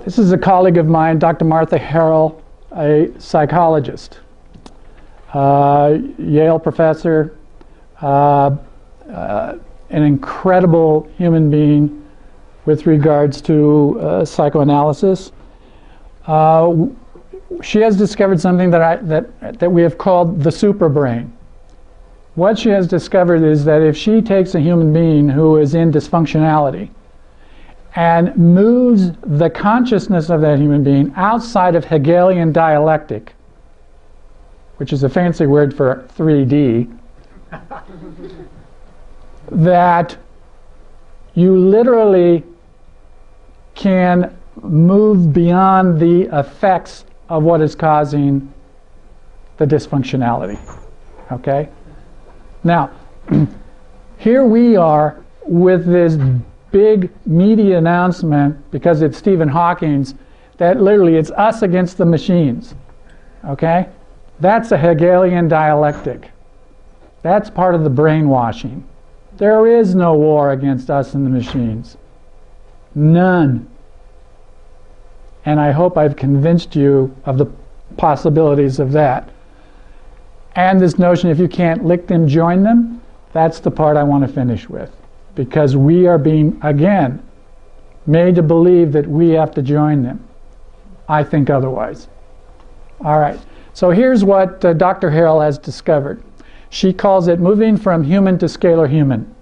This is a colleague of mine, Dr. Martha Harrell, a psychologist, Yale professor, an incredible human being with regards to psychoanalysis. She has discovered something that we have called the Supra-Brain. What she has discovered is that if she takes a human being who is in dysfunctionality and moves the consciousness of that human being outside of Hegelian dialectic, which is a fancy word for 3D, that you literally can move beyond the effects of what is causing the dysfunctionality. Okay? Now, here we are with this big media announcement, because it's Stephen Hawking's, that literally it's us against the machines. Okay? That's a Hegelian dialectic. That's part of the brainwashing. There is no war against us and the machines. None. And I hope I've convinced you of the possibilities of that. And this notion, if you can't lick them, join them, that's the part I want to finish with. Because we are being, again, made to believe that we have to join them. I think otherwise. All right. So here's what Dr. Harrell has discovered. She calls it moving from human to scalar human.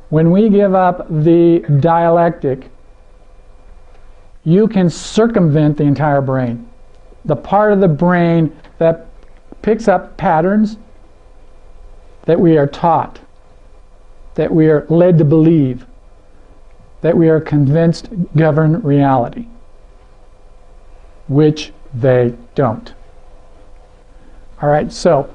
When we give up the dialectic, you can circumvent the entire brain. The part of the brain that picks up patterns that we are taught, that we are led to believe, that we are convinced govern reality, which they don't. All right, so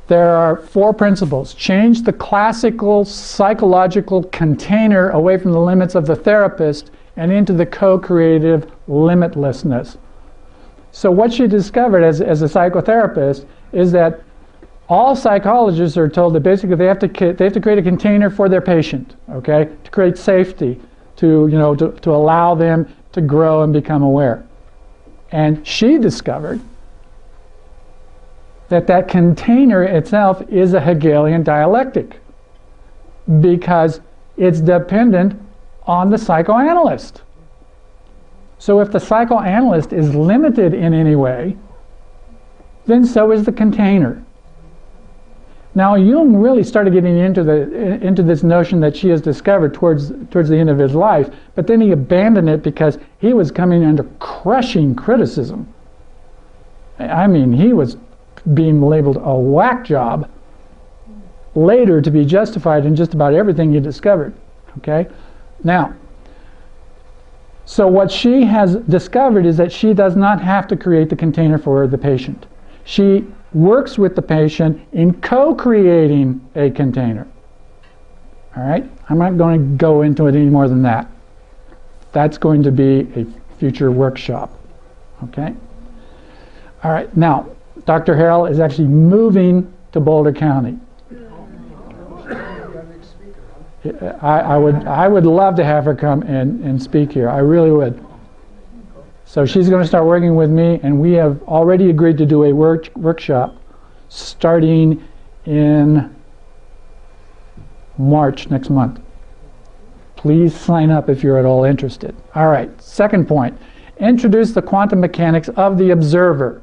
there are 4 principles. Change the classical psychological container away from the limits of the therapist and into the co-creative limitlessness. So what she discovered as a psychotherapist is that all psychologists are told that basically they have to create a container for their patient, okay, to create safety, to allow them to grow and become aware. And she discovered that container itself is a Hegelian dialectic, because it's dependent on the psychoanalyst. So if the psychoanalyst is limited in any way, then so is the container. Now Jung really started getting into this notion that she has discovered towards the end of his life, but then he abandoned it because he was coming under crushing criticism. I mean, he was being labeled a whack job later to be justified in just about everything he discovered. Okay? Now, so what she has discovered is that she does not have to create the container for the patient. She works with the patient in co-creating a container. All right? I'm not going to go into it any more than that. That's going to be a future workshop. Okay? All right. Now, Dr. Harrell is actually moving to Boulder County. I would love to have her come and speak here. I really would. So she's going to start working with me, and we have already agreed to do a workshop starting in March next month. Please sign up if you're at all interested. All right, second point. Introduce the quantum mechanics of the observer.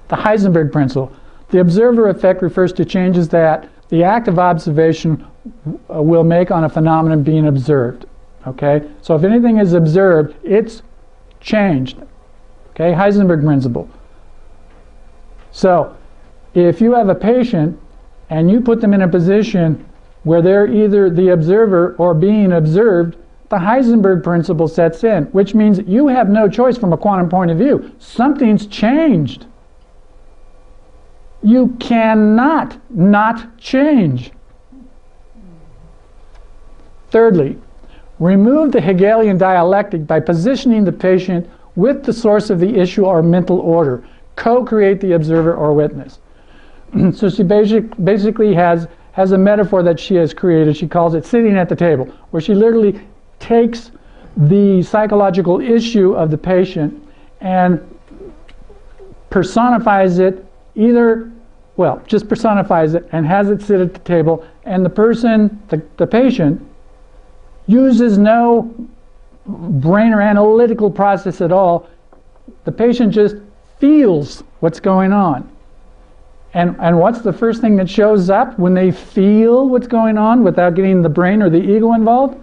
The Heisenberg principle. The observer effect refers to changes that the act of observation will make on a phenomenon being observed. Okay? So if anything is observed, it's changed. Okay? Heisenberg principle. So if you have a patient and you put them in a position where they're either the observer or being observed, the Heisenberg principle sets in, which means you have no choice from a quantum point of view. Something's changed. You cannot not change. Thirdly, remove the Hegelian dialectic by positioning the patient with the source of the issue or mental order. Co-create the observer or witness. So she basically has a metaphor that she has created. She calls it sitting at the table, where she literally takes the psychological issue of the patient and personifies it just personifies it and has it sit at the table, and the person, the patient, uses no brain or analytical process at all. The patient just feels what's going on. And what's the first thing that shows up when they feel what's going on without getting the brain or the ego involved?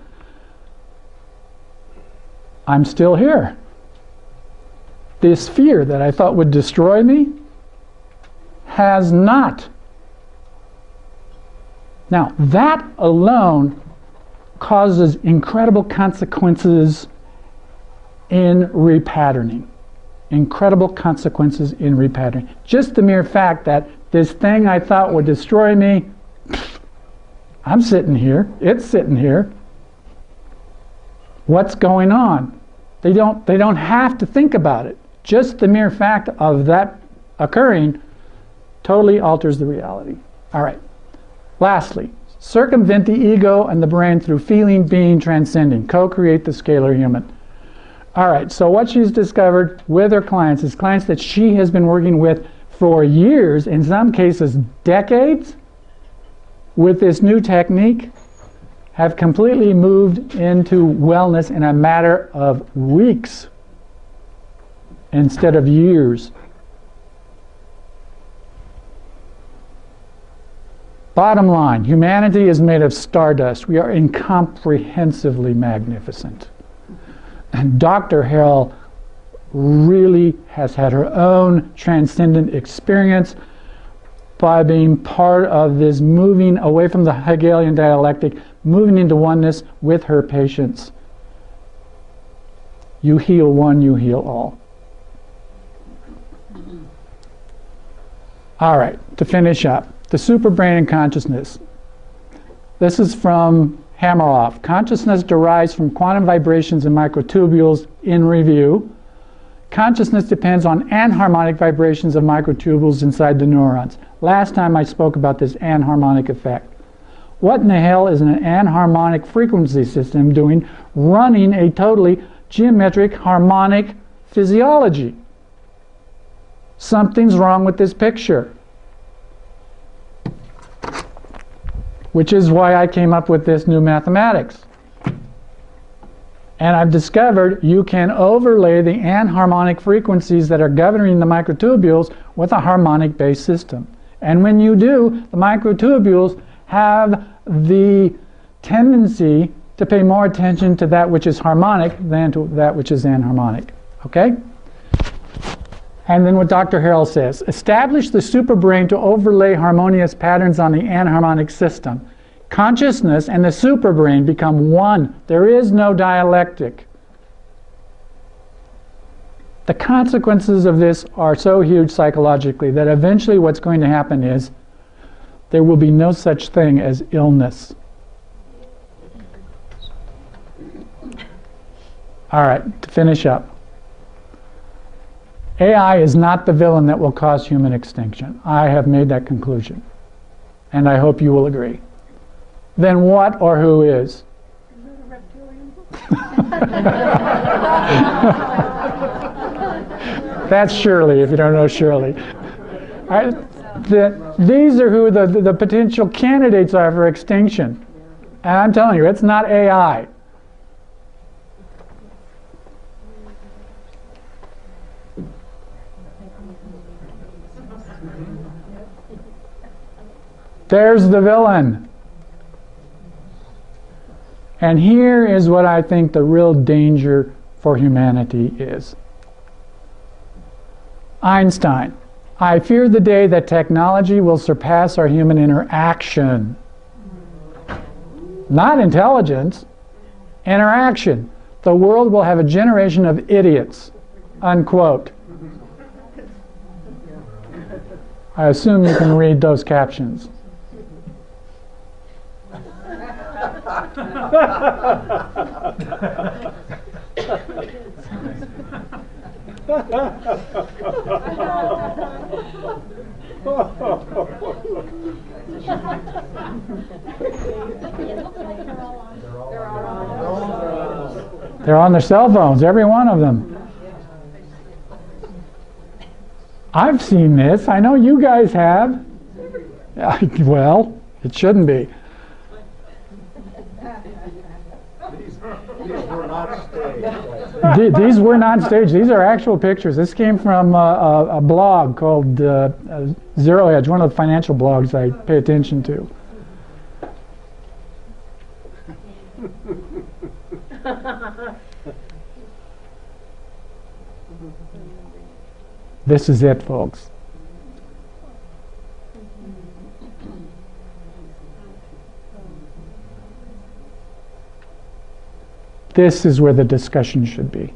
I'm still here. This fear that I thought would destroy me has not. Now, that alone causes incredible consequences in repatterning. Incredible consequences in repatterning. Just the mere fact that this thing I thought would destroy me, I'm sitting here, it's sitting here. What's going on? They don't have to think about it. Just the mere fact of that occurring totally alters the reality. All right. Lastly, circumvent the ego and the brain through feeling, being, transcending. Co-create the scalar human. All right, so what she's discovered with her clients is clients that she has been working with for years, in some cases decades, with this new technique, have completely moved into wellness in a matter of weeks instead of years. Bottom line, humanity is made of stardust. We are incomprehensibly magnificent. And Dr. Harrell really has had her own transcendent experience by being part of this moving away from the Hegelian dialectic, moving into oneness with her patients. You heal one, you heal all. All right, to finish up. The Supra-Brain and consciousness. This is from Hammeroff. Consciousness derives from quantum vibrations and microtubules in review. Consciousness depends on anharmonic vibrations of microtubules inside the neurons. Last time I spoke about this anharmonic effect. What in the hell is an anharmonic frequency system doing running a totally geometric harmonic physiology? Something's wrong with this picture. Which is why I came up with this new mathematics. And I've discovered you can overlay the anharmonic frequencies that are governing the microtubules with a harmonic-based system. And when you do, the microtubules have the tendency to pay more attention to that which is harmonic than to that which is anharmonic. Okay? And then what Dr. Harrell says, establish the Supra-Brain to overlay harmonious patterns on the anharmonic system. Consciousness and the Supra-Brain become one. There is no dialectic. The consequences of this are so huge psychologically that eventually what's going to happen is there will be no such thing as illness. All right, to finish up. AI is not the villain that will cause human extinction. I have made that conclusion, and I hope you will agree. Then what or who is? Is it a reptilian? That's Shirley, if you don't know Shirley. All right, these are who the potential candidates are for extinction. And I'm telling you, it's not AI. There's the villain. And here is what I think the real danger for humanity is. Einstein, I fear the day that technology will surpass our human interaction. Not intelligence, interaction. The world will have a generation of idiots, unquote. I assume you can read those captions. They're on their cell phones, every one of them. I've seen this. I know you guys have. Well, it shouldn't be. These were not staged. These were not staged. These are actual pictures. This came from a blog called Zero Hedge, one of the financial blogs I pay attention to. This is it, folks. This is where the discussion should be,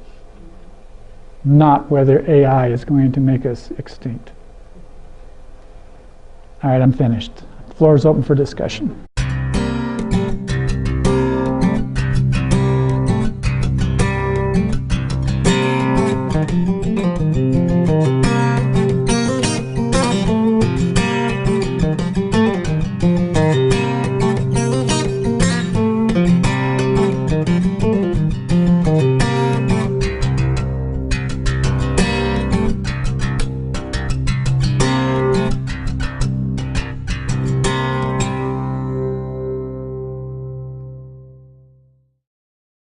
not whether AI is going to make us extinct. All right, I'm finished. The floor is open for discussion.